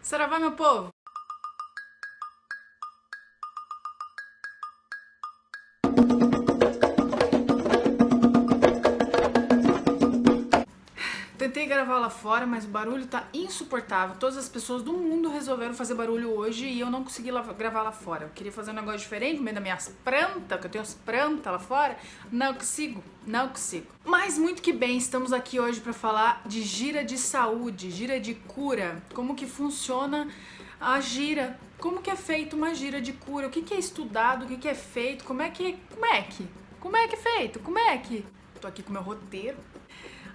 Saravá, meu povo! Tentei gravar lá fora, mas o barulho tá insuportável. Todas as pessoas do mundo resolveram fazer barulho hoje e eu não consegui gravar lá fora. Eu queria fazer um negócio diferente no meio das minhas plantas, que eu tenho as plantas lá fora. Não consigo. Mas muito que bem, estamos aqui hoje para falar de gira de saúde, gira de cura. Como que funciona a gira? Como que é feito uma gira de cura? O que é estudado? O que é feito? Como é que é feito? Tô aqui com meu roteiro.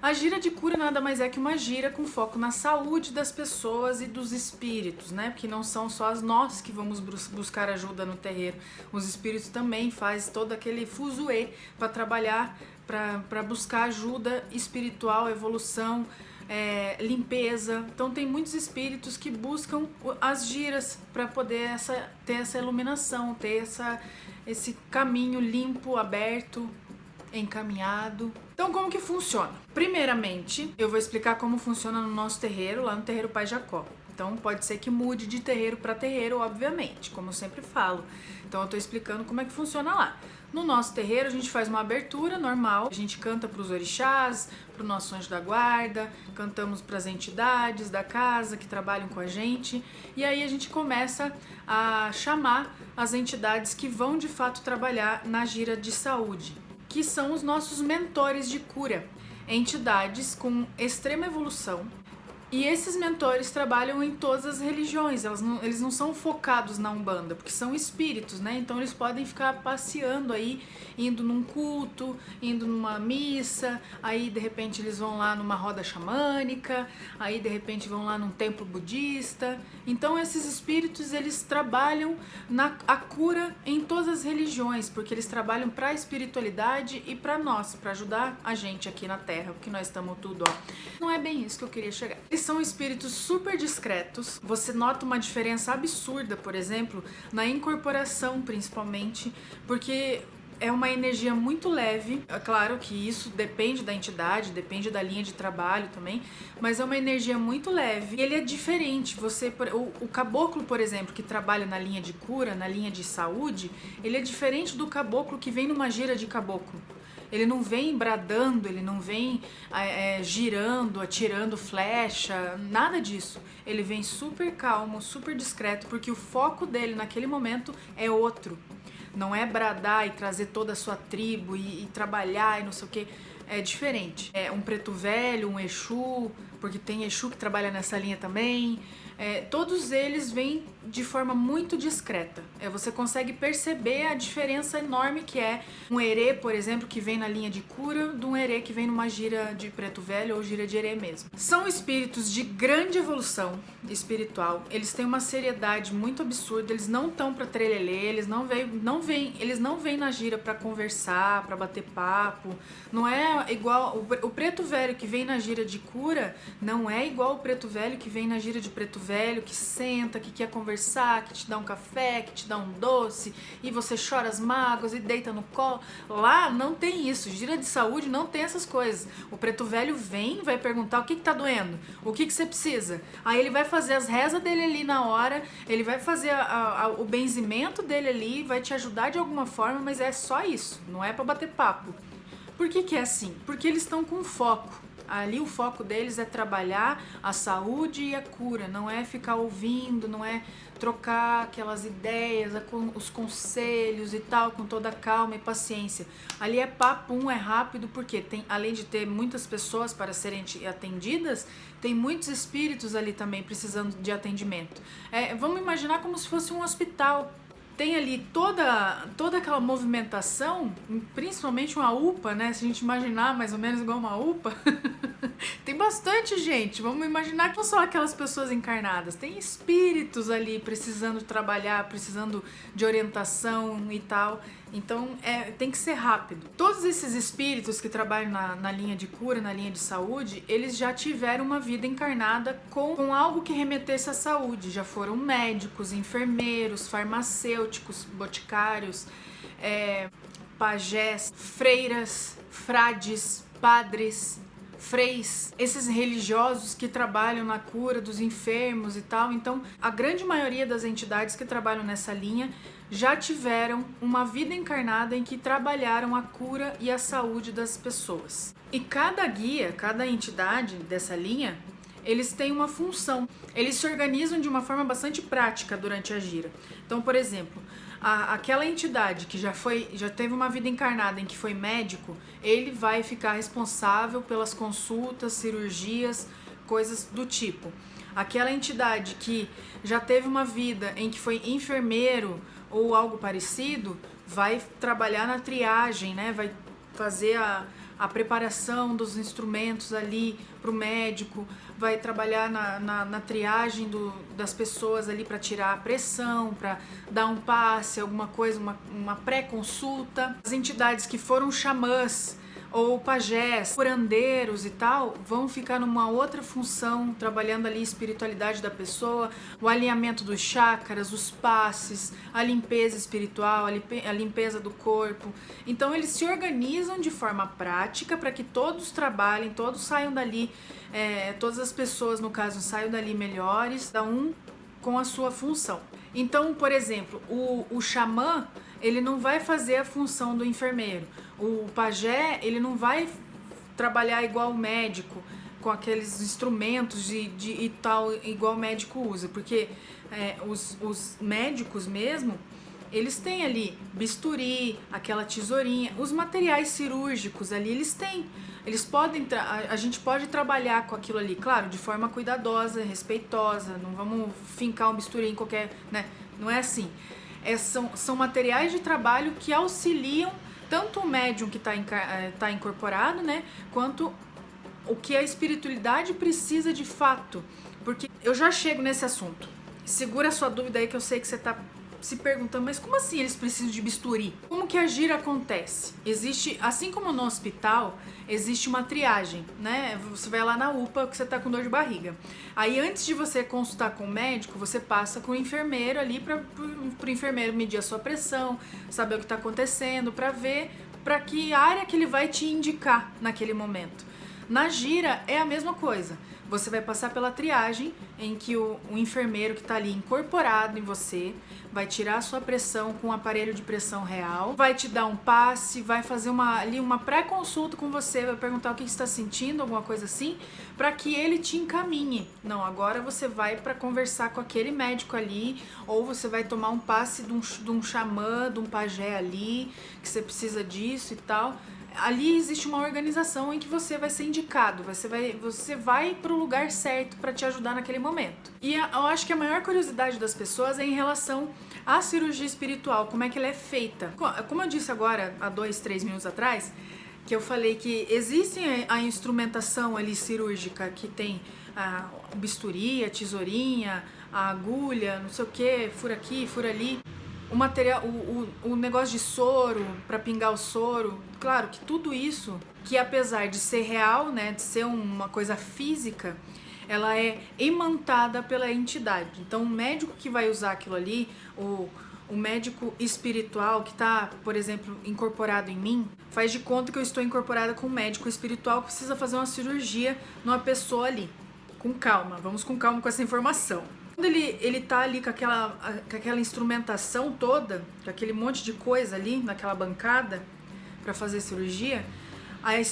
A gira de cura nada mais é que uma gira com foco na saúde das pessoas e dos espíritos, né? Porque não são só nós que vamos buscar ajuda no terreiro. Os espíritos também fazem todo aquele fuzuê para trabalhar, para buscar ajuda espiritual, evolução, limpeza. Então tem muitos espíritos que buscam as giras para poder ter essa iluminação, ter esse caminho limpo, aberto, encaminhado. Então, como que funciona? Primeiramente, eu vou explicar como funciona no nosso terreiro, lá no terreiro Pai Jacó. Então, pode ser que mude de terreiro para terreiro, obviamente, como eu sempre falo. Então, eu tô explicando como é que funciona lá. No nosso terreiro, a gente faz uma abertura normal, a gente canta para os orixás, para o nosso anjo da guarda, cantamos para as entidades da casa que trabalham com a gente, e aí a gente começa a chamar as entidades que vão de fato trabalhar na gira de saúde, que são os nossos mentores de cura, entidades com extrema evolução. E esses mentores trabalham em todas as religiões, eles não são focados na Umbanda, porque são espíritos, né? Então eles podem ficar passeando aí, indo num culto, indo numa missa, aí de repente eles vão lá numa roda xamânica, aí de repente vão lá num templo budista. Então esses espíritos, eles trabalham a cura em todas as religiões, porque eles trabalham para a espiritualidade e para nós, para ajudar a gente aqui na Terra, porque nós estamos tudo, ó. Não é bem isso que eu queria chegar. São espíritos super discretos. Você nota uma diferença absurda, por exemplo, na incorporação, principalmente, porque é uma energia muito leve. É claro que isso depende da entidade, depende da linha de trabalho também, mas é uma energia muito leve. E ele é diferente. O caboclo, por exemplo, que trabalha na linha de cura, na linha de saúde, ele é diferente do caboclo que vem numa gira de caboclo. Ele não vem bradando, ele não vem girando, atirando flecha, nada disso. Ele vem super calmo, super discreto, porque o foco dele naquele momento é outro. Não é bradar e trazer toda a sua tribo e trabalhar e não sei o que. É diferente. É um preto velho, um Exu, porque tem Exu que trabalha nessa linha também. Todos eles vêm de forma muito discreta. Você consegue perceber a diferença enorme que é um herê, por exemplo, que vem na linha de cura, de um herê que vem numa gira de preto velho ou gira de herê mesmo. São espíritos de grande evolução espiritual. Eles têm uma seriedade muito absurda. Eles não estão para trelelê, eles não vêm na gira para conversar, para bater papo. Não é igual o preto velho que vem na gira de cura, não é igual o preto velho que vem na gira de preto velho, que senta, que quer conversar, que te dá um café, que te dá um doce, e você chora as mágoas e deita no colo. Lá não tem isso, gira de saúde não tem essas coisas. O preto velho vem, vai perguntar o que tá doendo, o que você precisa. Aí ele vai fazer as rezas dele ali na hora, ele vai fazer o benzimento dele ali, vai te ajudar de alguma forma, mas é só isso, não é pra bater papo. Por que é assim? Porque eles estão com foco. Ali o foco deles é trabalhar a saúde e a cura, não é ficar ouvindo, não é trocar aquelas ideias, os conselhos e tal, com toda calma e paciência. Ali é papo, é rápido, porque além de ter muitas pessoas para serem atendidas, tem muitos espíritos ali também precisando de atendimento. Vamos imaginar como se fosse um hospital. Tem ali toda aquela movimentação, principalmente uma UPA, né? Se a gente imaginar mais ou menos igual uma UPA, tem bastante gente. Vamos imaginar que não são aquelas pessoas encarnadas. Tem espíritos ali precisando trabalhar, precisando de orientação e tal. Então tem que ser rápido. Todos esses espíritos que trabalham na linha de cura, na linha de saúde, eles já tiveram uma vida encarnada com algo que remetesse à saúde. Já foram médicos, enfermeiros, farmacêuticos, boticários, pajés, freiras, frades, padres, freis, esses religiosos que trabalham na cura dos enfermos e tal. Então, a grande maioria das entidades que trabalham nessa linha já tiveram uma vida encarnada em que trabalharam a cura e a saúde das pessoas. E cada guia, cada entidade dessa linha, eles têm uma função. Eles se organizam de uma forma bastante prática durante a gira. Então, por exemplo, aquela entidade que já teve uma vida encarnada em que foi médico, ele vai ficar responsável pelas consultas, cirurgias, coisas do tipo. Aquela entidade que já teve uma vida em que foi enfermeiro ou algo parecido, vai trabalhar na triagem, né? Vai fazer a preparação dos instrumentos ali para o médico, vai trabalhar na triagem das pessoas ali para tirar a pressão, para dar um passe, alguma coisa, uma pré-consulta. As entidades que foram xamãs ou pajés, curandeiros e tal, vão ficar numa outra função, trabalhando ali a espiritualidade da pessoa, o alinhamento dos chakras, os passes, a limpeza espiritual, a limpeza do corpo. Então eles se organizam de forma prática para que todos trabalhem, todos saiam dali, todas as pessoas, no caso, saiam dali melhores, cada um com a sua função. Então, por exemplo, o xamã, ele não vai fazer a função do enfermeiro. O pajé, ele não vai trabalhar igual o médico, com aqueles instrumentos e tal, igual o médico usa. Porque os médicos mesmo, eles têm ali bisturi, aquela tesourinha, os materiais cirúrgicos ali, eles têm. Eles podem, a gente pode trabalhar com aquilo ali, claro, de forma cuidadosa, respeitosa, não vamos fincar um bisturi em qualquer, né? Não é assim. São materiais de trabalho que auxiliam tanto o médium que está incorporado, né, quanto o que a espiritualidade precisa de fato. Porque eu já chego nesse assunto. Segura a sua dúvida aí, que eu sei que você está se perguntando, mas como assim eles precisam de bisturi? Como que a gira acontece? Existe, assim como no hospital, existe uma triagem, né? Você vai lá na UPA que você tá com dor de barriga. Aí antes de você consultar com o médico, você passa com o enfermeiro ali pro enfermeiro medir a sua pressão, saber o que tá acontecendo, para ver para que área que ele vai te indicar naquele momento. Na gira é a mesma coisa. Você vai passar pela triagem, em que o enfermeiro que está ali incorporado em você vai tirar a sua pressão com um aparelho de pressão real, vai te dar um passe, vai fazer uma pré-consulta com você, vai perguntar o que você está sentindo, alguma coisa assim, para que ele te encaminhe. Não, agora você vai para conversar com aquele médico ali, ou você vai tomar um passe de um xamã, de um pajé ali, que você precisa disso e tal. Ali existe uma organização em que você vai ser indicado, você vai para o lugar certo para te ajudar naquele momento. E eu acho que a maior curiosidade das pessoas é em relação à cirurgia espiritual, como é que ela é feita. Como eu disse agora, há 2-3 minutos atrás, que eu falei que existe a instrumentação ali cirúrgica, que tem o bisturi, a tesourinha, a agulha, não sei o que, fura aqui, fura ali. O material, o negócio de soro, para pingar o soro, claro que tudo isso, que apesar de ser real, né, de ser uma coisa física, ela é imantada pela entidade. Então, o médico que vai usar aquilo ali, o médico espiritual que está, por exemplo, incorporado em mim, faz de conta que eu estou incorporada com um médico espiritual que precisa fazer uma cirurgia numa pessoa ali. Com calma, vamos com calma com essa informação. Quando ele tá ali com aquela instrumentação toda, com aquele monte de coisa ali naquela bancada para fazer cirurgia,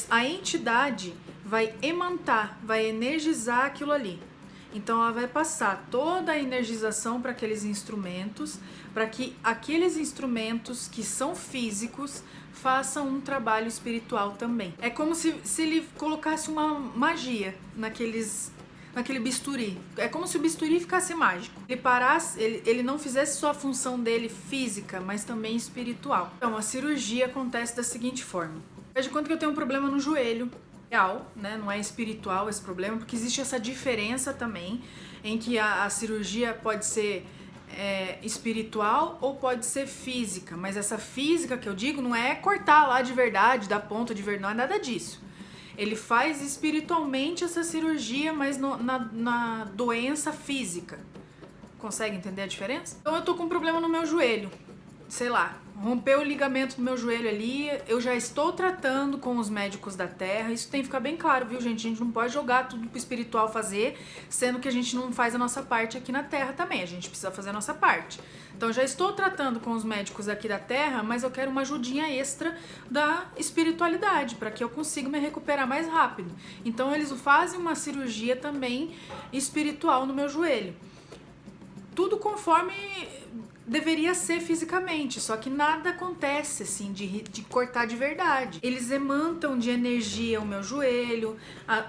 a entidade vai emantar, vai energizar aquilo ali. Então ela vai passar toda a energização para aqueles instrumentos, para que aqueles instrumentos que são físicos façam um trabalho espiritual também. É como se ele colocasse uma magia naquele bisturi. É como se o bisturi ficasse mágico. Ele parasse, ele não fizesse só a função dele física, mas também espiritual. Então, a cirurgia acontece da seguinte forma. Veja quanto que eu tenho um problema no joelho. Real, né? Não é espiritual esse problema, porque existe essa diferença também, em que a cirurgia pode ser espiritual ou pode ser física. Mas essa física que eu digo não é cortar lá de verdade, da ponta de verdade, não é nada disso. Ele faz espiritualmente essa cirurgia, mas na doença física. Consegue entender a diferença? Então eu tô com um problema no meu joelho. sei lá, rompeu o ligamento do meu joelho ali, eu já estou tratando com os médicos da terra. Isso tem que ficar bem claro, viu, gente? A gente não pode jogar tudo pro espiritual fazer, sendo que a gente não faz a nossa parte aqui na terra também. A gente precisa fazer a nossa parte. Então, já estou tratando com os médicos aqui da terra, mas eu quero uma ajudinha extra da espiritualidade, para que eu consiga me recuperar mais rápido. Então, eles fazem uma cirurgia também espiritual no meu joelho. Tudo conforme deveria ser fisicamente, só que nada acontece assim de cortar de verdade. Eles emantam de energia o meu joelho,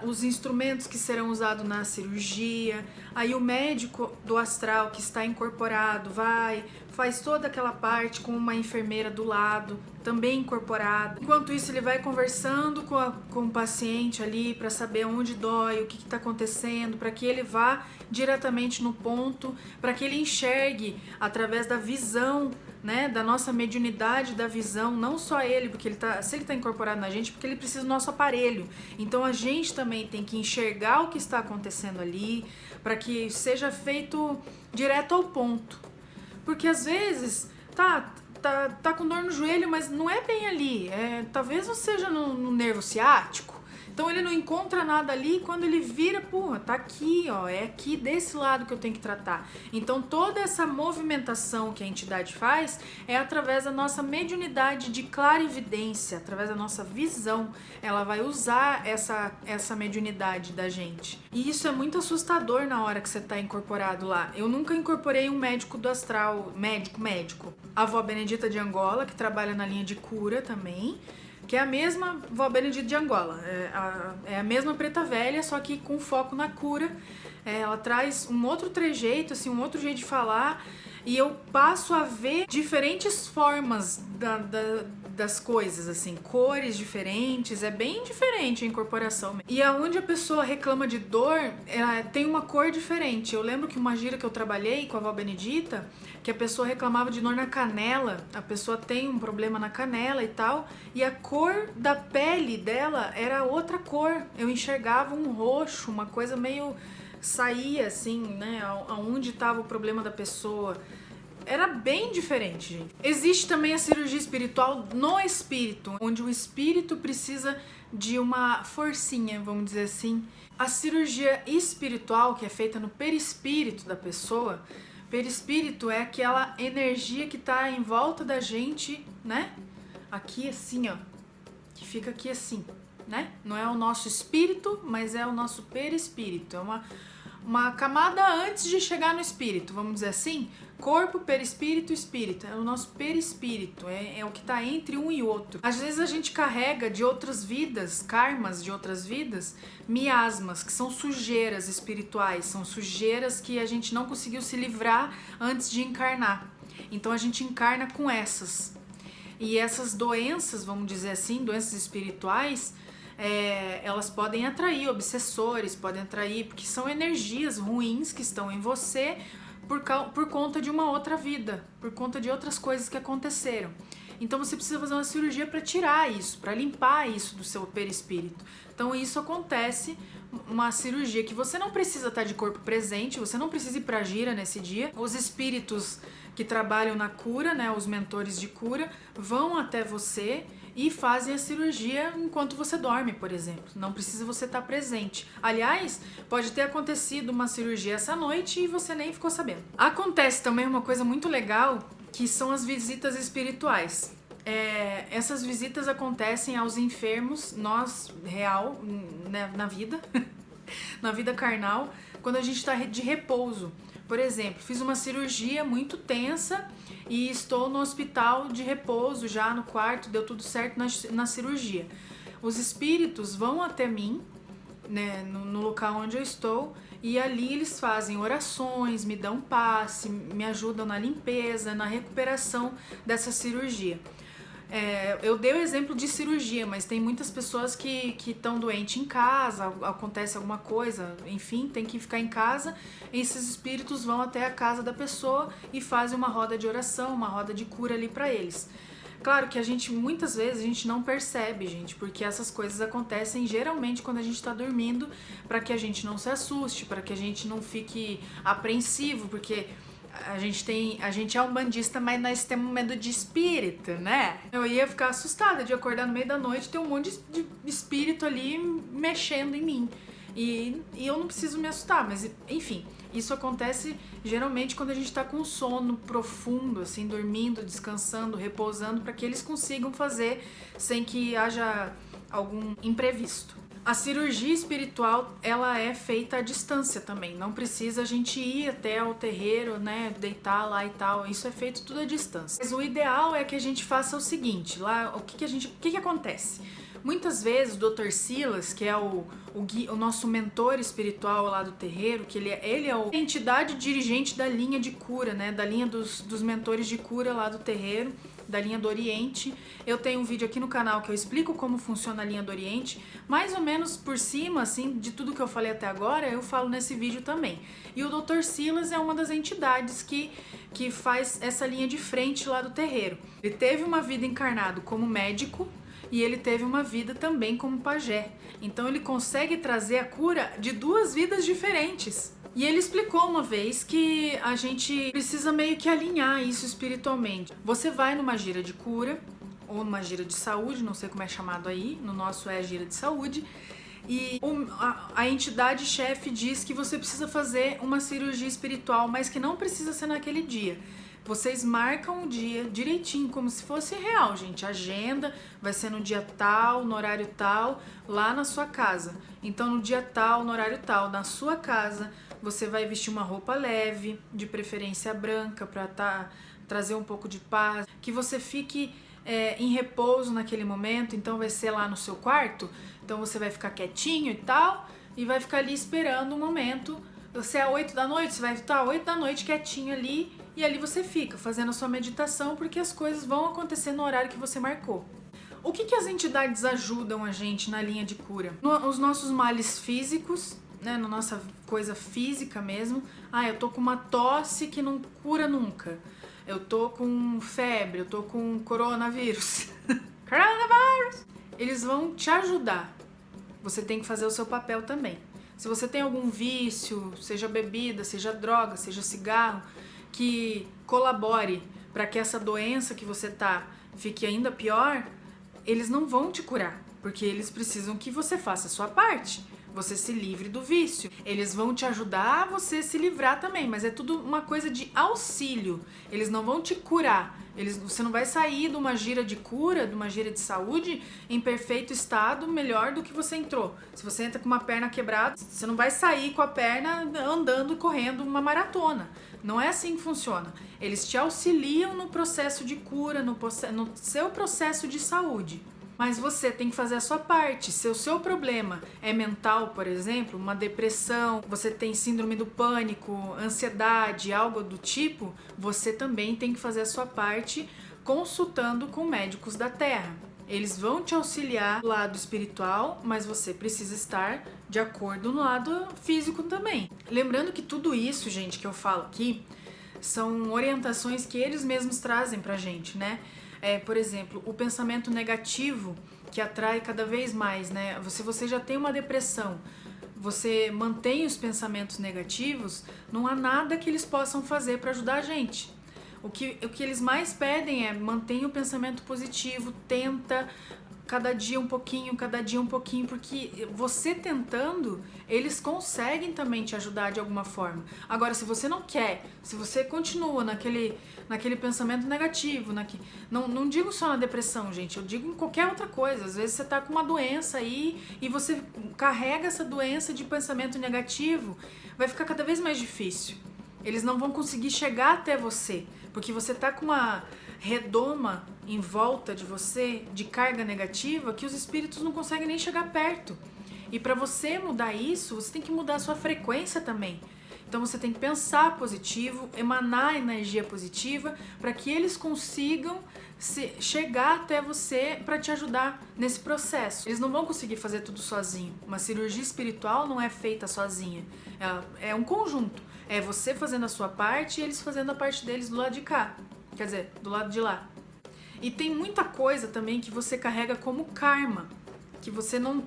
os instrumentos que serão usados na cirurgia, aí o médico do astral que está incorporado faz toda aquela parte com uma enfermeira do lado, também incorporada. Enquanto isso, ele vai conversando com o paciente ali para saber onde dói, o que está acontecendo, para que ele vá diretamente no ponto, para que ele enxergue através da visão, né, da nossa mediunidade da visão, não só ele, porque se ele está incorporado na gente, porque ele precisa do nosso aparelho. Então a gente também tem que enxergar o que está acontecendo ali, para que seja feito direto ao ponto. Porque às vezes tá com dor no joelho, mas não é bem ali. Talvez não seja no nervo ciático. Então ele não encontra nada ali, quando ele vira, porra, tá aqui, ó, é aqui desse lado que eu tenho que tratar. Então toda essa movimentação que a entidade faz é através da nossa mediunidade de clarividência, através da nossa visão. Ela vai usar essa mediunidade da gente. E isso é muito assustador na hora que você tá incorporado lá. Eu nunca incorporei um médico do astral, médico. A avó Benedita de Angola, que trabalha na linha de cura também, que é a mesma vó Benedita de Angola, é a mesma preta velha, só que com foco na cura. Ela traz um outro trejeito, assim, um outro jeito de falar, e eu passo a ver diferentes formas das coisas, assim, cores diferentes, é bem diferente a incorporação. E aonde a pessoa reclama de dor, tem uma cor diferente. Eu lembro que uma gira que eu trabalhei com a avó Benedita, que a pessoa reclamava de dor na canela, a pessoa tem um problema na canela e tal, e a cor da pele dela era outra cor. Eu enxergava um roxo, uma coisa meio saía assim, né, aonde estava o problema da pessoa. Era bem diferente, gente. Existe também a cirurgia espiritual no espírito, onde o espírito precisa de uma forcinha, vamos dizer assim. A cirurgia espiritual, que é feita no perispírito da pessoa, perispírito é aquela energia que tá em volta da gente, né? Aqui assim, ó, que fica aqui assim, né? Não é o nosso espírito, mas é o nosso perispírito. É uma camada antes de chegar no espírito, vamos dizer assim. Corpo, perispírito, espírito. É o nosso perispírito, é o que está entre um e outro. Às vezes a gente carrega de outras vidas, karmas de outras vidas, miasmas, que são sujeiras espirituais, são sujeiras que a gente não conseguiu se livrar antes de encarnar. Então a gente encarna com essas. E essas doenças, vamos dizer assim, doenças espirituais, elas podem atrair obsessores, podem atrair, porque são energias ruins que estão em você, por conta de uma outra vida, por conta de outras coisas que aconteceram. Então você precisa fazer uma cirurgia para tirar isso, para limpar isso do seu perispírito. Então isso acontece, uma cirurgia que você não precisa estar de corpo presente, você não precisa ir para a gira nesse dia. Os espíritos que trabalham na cura, né, os mentores de cura, vão até você e fazem a cirurgia enquanto você dorme, por exemplo. Não precisa você estar presente. Aliás, pode ter acontecido uma cirurgia essa noite e você nem ficou sabendo. Acontece também uma coisa muito legal, que são as visitas espirituais. Essas visitas acontecem aos enfermos, nós, real, né, na vida, na vida carnal, quando a gente está de repouso. Por exemplo, fiz uma cirurgia muito tensa e estou no hospital de repouso, já no quarto, deu tudo certo na cirurgia. Os espíritos vão até mim, né, no local onde eu estou, e ali eles fazem orações, me dão passe, me ajudam na limpeza, na recuperação dessa cirurgia. Eu dei o exemplo de cirurgia, mas tem muitas pessoas que estão doentes em casa, acontece alguma coisa, enfim, tem que ficar em casa, e esses espíritos vão até a casa da pessoa e fazem uma roda de oração, uma roda de cura ali para eles. Claro que muitas vezes a gente não percebe, gente, porque essas coisas acontecem geralmente quando a gente tá dormindo, para que a gente não se assuste, para que a gente não fique apreensivo, porque A gente é umbandista, mas nós temos medo de espírito, né? Eu ia ficar assustada de acordar no meio da noite e ter um monte de espírito ali mexendo em mim. E eu não preciso me assustar, mas enfim, isso acontece geralmente quando a gente tá com sono profundo, assim, dormindo, descansando, repousando, para que eles consigam fazer sem que haja algum imprevisto. A cirurgia espiritual, ela é feita à distância também, não precisa a gente ir até o terreiro, né, deitar lá e tal, isso é feito tudo à distância. Mas o ideal é que a gente faça o seguinte, lá, o que acontece? Muitas vezes o Dr. Silas, que é o nosso mentor espiritual lá do terreiro, que ele é a entidade dirigente da linha de cura, né, da linha dos mentores de cura lá do terreiro, da linha do Oriente. Eu tenho um vídeo aqui no canal que eu explico como funciona a linha do Oriente, mais ou menos por cima, assim, de tudo que eu falei até agora, eu falo nesse vídeo também. E o Dr. Silas é uma das entidades que faz essa linha de frente lá do terreiro. Ele teve uma vida encarnado como médico, e ele teve uma vida também como pajé. Então ele consegue trazer a cura de duas vidas diferentes. E ele explicou uma vez que a gente precisa meio que alinhar isso espiritualmente. Você vai numa gira de cura, ou numa gira de saúde, não sei como é chamado aí, no nosso é gira de saúde, e a entidade chefe diz que você precisa fazer uma cirurgia espiritual, mas que não precisa ser naquele dia. Vocês marcam o dia direitinho, como se fosse real, gente. Agenda, vai ser no dia tal, no horário tal, lá na sua casa. Então, no dia tal, no horário tal, na sua casa, você vai vestir uma roupa leve, de preferência branca, para trazer um pouco de paz. Que você fique em repouso naquele momento, então vai ser lá no seu quarto. Então, você vai ficar quietinho e tal, e vai ficar ali esperando um momento. Você é 8 da noite, você vai estar 8 da noite quietinho ali, e ali você fica fazendo a sua meditação, porque as coisas vão acontecer no horário que você marcou. O que as entidades ajudam a gente na linha de cura? Os nossos males físicos, né, na nossa coisa física mesmo. Eu tô com uma tosse que não cura nunca. Eu tô com febre, eu tô com coronavírus. Coronavírus! Eles vão te ajudar. Você tem que fazer o seu papel também. Se você tem algum vício, seja bebida, seja droga, seja cigarro, que colabore para que essa doença que você tá fique ainda pior, eles não vão te curar, porque eles precisam que você faça a sua parte, você se livre do vício. Eles vão te ajudar a você se livrar também, mas é tudo uma coisa de auxílio. Eles não vão te curar. Você não vai sair de uma gira de cura, de uma gira de saúde, em perfeito estado, melhor do que você entrou. Se você entra com uma perna quebrada, você não vai sair com a perna andando e correndo uma maratona. Não é assim que funciona. Eles te auxiliam no processo de cura, no seu processo de saúde. Mas você tem que fazer a sua parte. Se o seu problema é mental, por exemplo, uma depressão, você tem síndrome do pânico, ansiedade, algo do tipo, você também tem que fazer a sua parte consultando com médicos da Terra. Eles vão te auxiliar no lado espiritual, mas você precisa estar de acordo no lado físico também. Lembrando que tudo isso, gente, que eu falo aqui, são orientações que eles mesmos trazem pra gente, né? Por exemplo, o pensamento negativo que atrai cada vez mais, né? Se você já tem uma depressão, você mantém os pensamentos negativos, não há nada que eles possam fazer para ajudar a gente. O que eles mais pedem é mantenha o pensamento positivo, tenta cada dia um pouquinho, porque você tentando, eles conseguem também te ajudar de alguma forma. Agora, se você não quer, se você continua naquele pensamento negativo, não digo só na depressão, gente, eu digo em qualquer outra coisa. Às vezes você tá com uma doença aí e você carrega essa doença de pensamento negativo, vai ficar cada vez mais difícil. Eles não vão conseguir chegar até você, porque você tá com uma redoma em volta de você de carga negativa que os espíritos não conseguem nem chegar perto. E para você mudar isso, você tem que mudar a sua frequência também. Então você tem que pensar positivo, emanar energia positiva para que eles consigam chegar até você para te ajudar nesse processo. Eles não vão conseguir fazer tudo sozinho. Uma cirurgia espiritual não é feita sozinha. É um conjunto. É você fazendo a sua parte e eles fazendo a parte deles do lado de cá. Quer dizer, do lado de lá. E tem muita coisa também que você carrega como karma. que você não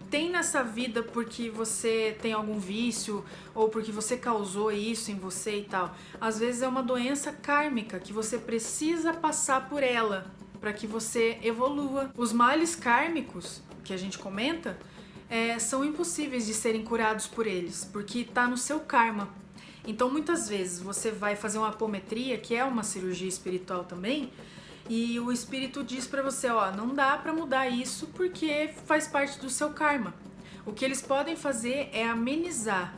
tem nessa vida porque você tem algum vício ou porque você causou isso em você e tal. Às vezes é uma doença kármica que você precisa passar por ela para que você evolua. Os males kármicos que a gente comenta são impossíveis de serem curados por eles, porque tá no seu karma. Então muitas vezes você vai fazer uma apometria, que é uma cirurgia espiritual também, e o espírito diz pra você, ó, não dá pra mudar isso porque faz parte do seu karma. O que eles podem fazer é amenizar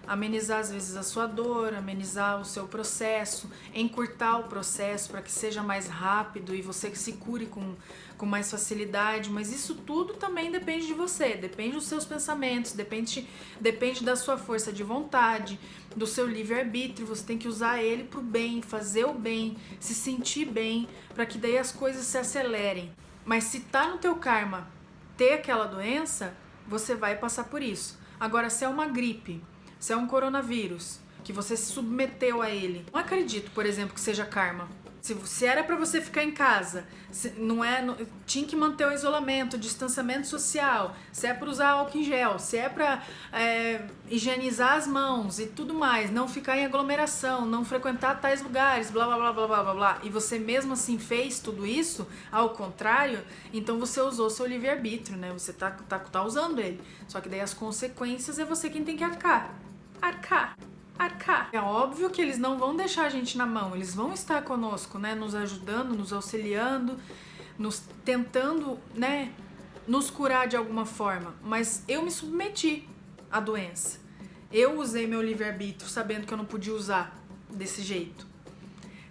às vezes a sua dor, amenizar o seu processo, encurtar o processo para que seja mais rápido e você se cure com mais facilidade, mas isso tudo também depende de você, depende dos seus pensamentos, depende da sua força de vontade, do seu livre-arbítrio. Você tem que usar ele pro bem, fazer o bem, se sentir bem, para que daí as coisas se acelerem. Mas se tá no teu karma ter aquela doença, você vai passar por isso. Agora, se é uma gripe, se é um coronavírus, que você se submeteu a ele, não acredito, por exemplo, que seja karma. Se era pra você ficar em casa, tinha que manter o isolamento, o distanciamento social, se é pra usar álcool em gel, se é pra higienizar as mãos e tudo mais, não ficar em aglomeração, não frequentar tais lugares, blá blá blá blá blá blá blá, e você mesmo assim fez tudo isso, ao contrário, então você usou seu livre-arbítrio, né? Você tá usando ele. Só que daí as consequências é você quem tem que arcar. É óbvio que eles não vão deixar a gente na mão, eles vão estar conosco, né, nos ajudando, nos auxiliando, nos tentando, né, nos curar de alguma forma, mas eu me submeti à doença. Eu usei meu livre-arbítrio sabendo que eu não podia usar desse jeito.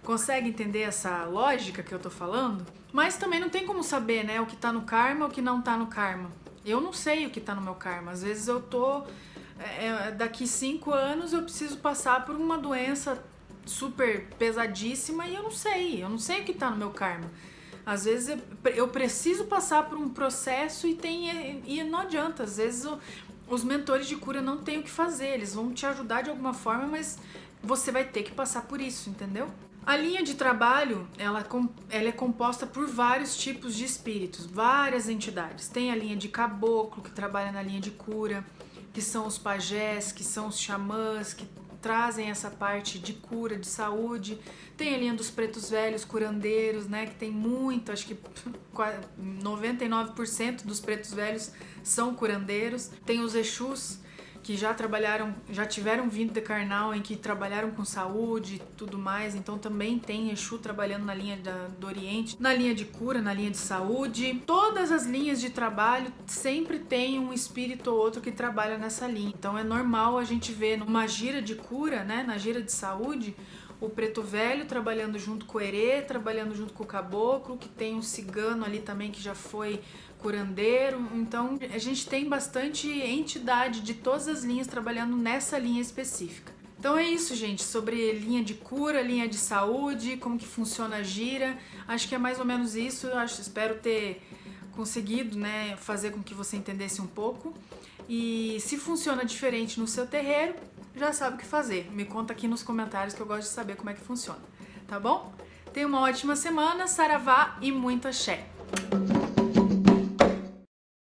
Consegue entender essa lógica que eu tô falando? Mas também não tem como saber, né, o que tá no karma, o que não tá no karma. Eu não sei o que tá no meu karma. Às vezes eu tô daqui 5 anos eu preciso passar por uma doença super pesadíssima e eu não sei o que tá no meu karma. Às vezes eu preciso passar por um processo e não adianta. Às vezes os mentores de cura não têm o que fazer, eles vão te ajudar de alguma forma, mas você vai ter que passar por isso, entendeu? A linha de trabalho, ela é composta por vários tipos de espíritos, várias entidades. Tem a linha de caboclo, que trabalha na linha de cura, que são os pajés, que são os xamãs, que trazem essa parte de cura, de saúde. Tem a linha dos pretos velhos, curandeiros, né, que tem muito, acho que 99% dos pretos velhos são curandeiros. Tem os exus, que já tiveram vindo de carnal, em que trabalharam com saúde e tudo mais, então também tem Exu trabalhando na linha do Oriente, na linha de cura, na linha de saúde. Todas as linhas de trabalho sempre tem um espírito ou outro que trabalha nessa linha, então é normal a gente ver numa gira de cura, né, na gira de saúde, o preto velho trabalhando junto com o herê, trabalhando junto com o caboclo, que tem um cigano ali também que já foi curandeiro. Então a gente tem bastante entidade de todas as linhas trabalhando nessa linha específica. Então é isso, gente, sobre linha de cura, linha de saúde, como que funciona a gira. Acho que é mais ou menos isso. Espero ter conseguido, né, fazer com que você entendesse um pouco. E se funciona diferente no seu terreiro, já sabe o que fazer. Me conta aqui nos comentários que eu gosto de saber como é que funciona, tá bom? Tenha uma ótima semana, saravá e muito axé!